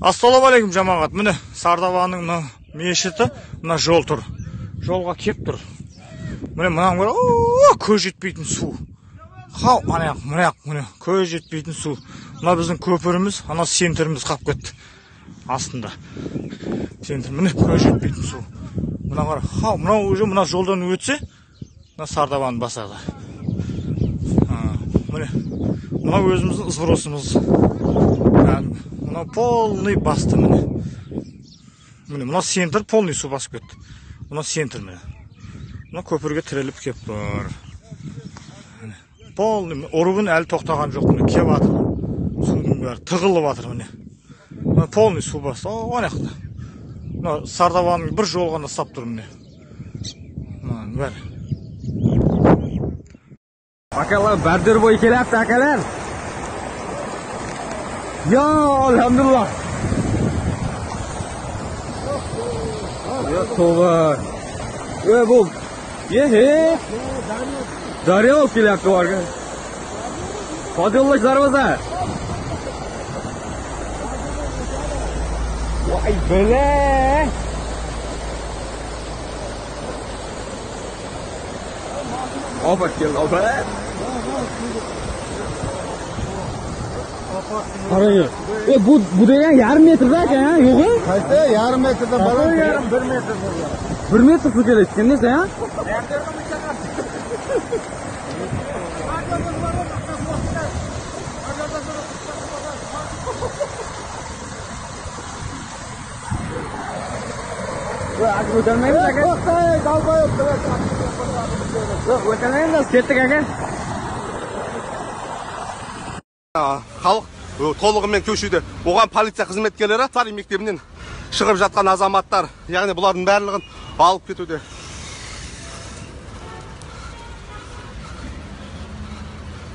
Ассалаумағалейкум жамағат. Міне Сардабаның мешіті, мына жол тұр. Жолға кеп тұр. Міне мынам бар, көз жетпейтін су. Хау, анаяқ, міне көз жетпейтін су. Мына біздің көпіріміз, ана сентеріміз қап кетті. Астында. Сентер, міне көз жетпейтін су. Мына бар, хау, мына жолдан өтсе, мына Сардабаны басады. Мына өзіміздің ызғыросымыз. Мына полный басты міне. Мына сентер полный су басып кетті. Мына сентер міне. Мына көпірге тіреліп кеп бар. Полный ұрыбын әлі тоқтаған жоқ міне. Кеп атыр. Судың бәрі тығылып атыр міне. Мына полный су басты. Оняқта. Мына Сардабаның бір жолғана сап тұр міне. Мына бәрі. Akalar bardir boy kelyapti akalar. Yo, alhamdulillah. Yo, tova. Bu. Ye. Daryo kelyapti orga. Qodillik darvoza. Voy bele. Opa keldi, opa. Qarang. Bu degan yarim metrda ekan, yo'q-ku? Qaysi? Yarim metrda balon, 1 metr bo'lgan. 1 metr suv kelayotgan desa, ha? O'tolmaymiz aka. Yo'q, o'tolmaymiz, ketdik aka. Халық толығымен көшуде. Оған полиция қызметкерлері тарих мектебінен шығып жатқан азаматтар, яғни бұлардың барлығын алып кетуде.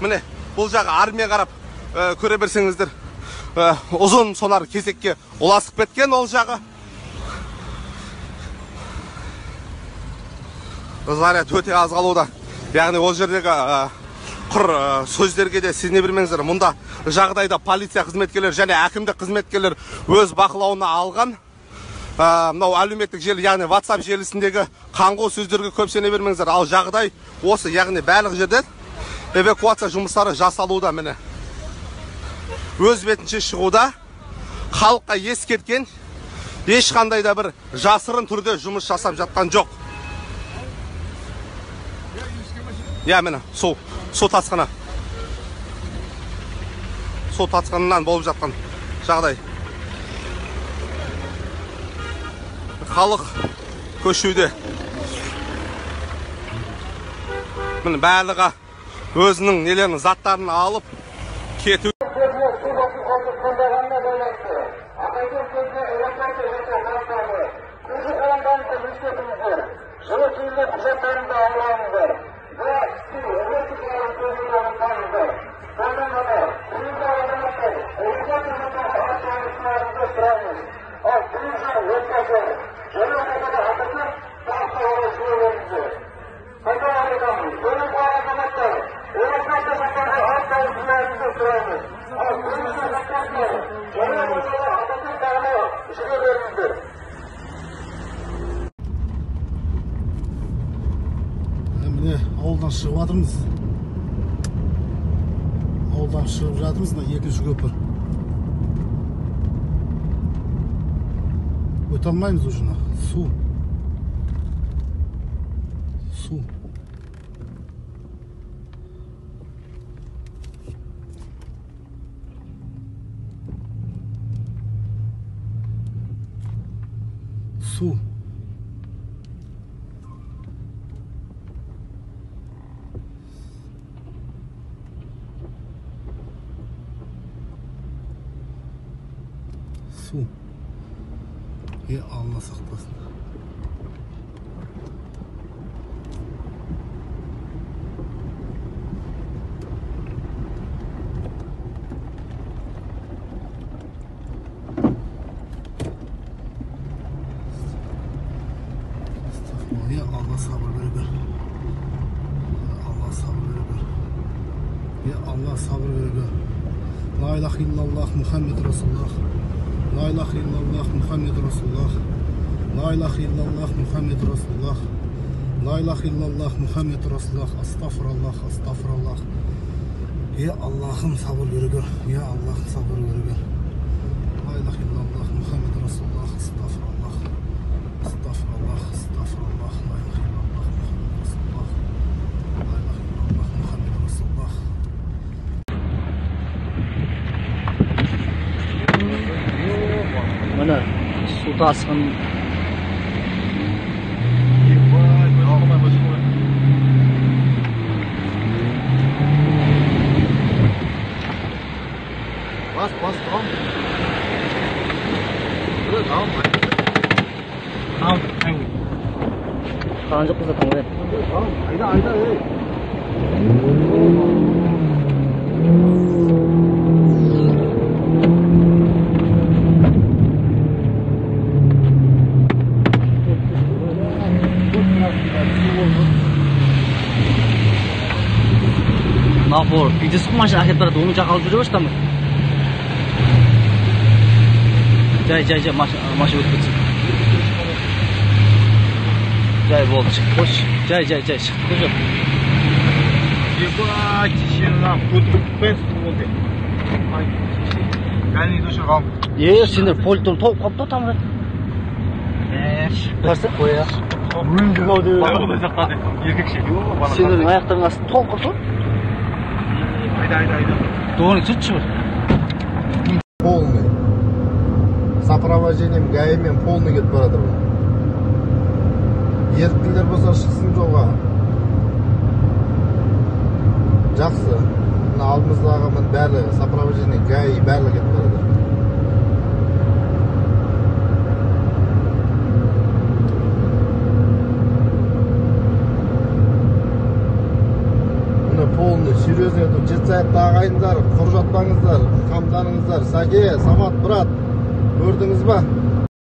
Міне, бұл жағы армия қарап көре берсеңіздер, ұзын сонар кезекке ұласып кеткен ол жағы. Заряд өте аз қалуда. Яғни ол жердегі құр сөздерге де сіз не білмеңіздер. Мұнда жағдайда полиция қызметкерлер және әкімдік қызметкерлер өз бақылауына алған. Мынау әлеуметтік желі, яғни WhatsApp желісіндегі қаңғу сөздерге көп сене бермеңіздер. Ал жағдай осы, яғни барлық жерде эвакуация жұмыстары жасалуда міне. Өз бетінше шығуда, халыққа ескерткен, ешқандай да бір жасырын түрде жұмыс жасап жатқан жоқ. Я міне, су тасқыны. Су тасқынынан болып жатқан жағдай. Халық көшуде. Міне барлығы өзінің нелерін заттарын алып кету. Міне ауылдан шығып жатырмыз. Ауылдан шығып жатырмыз, екінші көпір. Өте алмаймыз уже. Су. Су. Allah saklasın. Ya Allah sabır ver. Allah sabır ver. Ya Allah sabır ver. La ilahe illallah Muhammed Resulullah. La ilahe illallah Muhammed Resulullah. La ilahe illallah Muhammed Resulullah. La ilahe illallah Muhammed Resulullah. Estağfurullah, estağfurullah. Ya Allah'ım sabır görüyor. Ya Allah'ım sabır görüyor. La ilahe illallah Muhammed Resulullah. Estağfurullah. Estağfurullah, estağfurullah. La ilahe illallah Muhammed Resulullah. La ilahe illallah Muhammed Resulullah. Mana su tasqin. Bas, tamam. Tamam. Qancha qizatang ey. Tamam, ayda, ey. Nafur, bizi sıkmaşı ahirlere doğru çakalıp duruyor işte mi? Cay, maşı ötürsün. Cay bol çık, koş. Cay, çık, koş. Ебать, тишина, без воды. Гани души гам. Сендер политтен топ қапты тамыр. Қарсы қоя. Мүлді қалды. Балығы сақтады. Еркекше. Сендердің аяқтарың астын топ қапты. Айда. Doğru tutuşur. Полный. Сопровождением ГАИмен полный кетіп баратыр. Еріктілер болса шықсын жолға. Жақсы. Мына алдымыздағы бәрі сопровождение ГАИ бәрі кетіп баратыр. Полный, серьезный, жетсайыпты ағайындар, құр жатпаңыздар, қамданыңыздар. Саке, Самат, брат, көрдіңіз ба?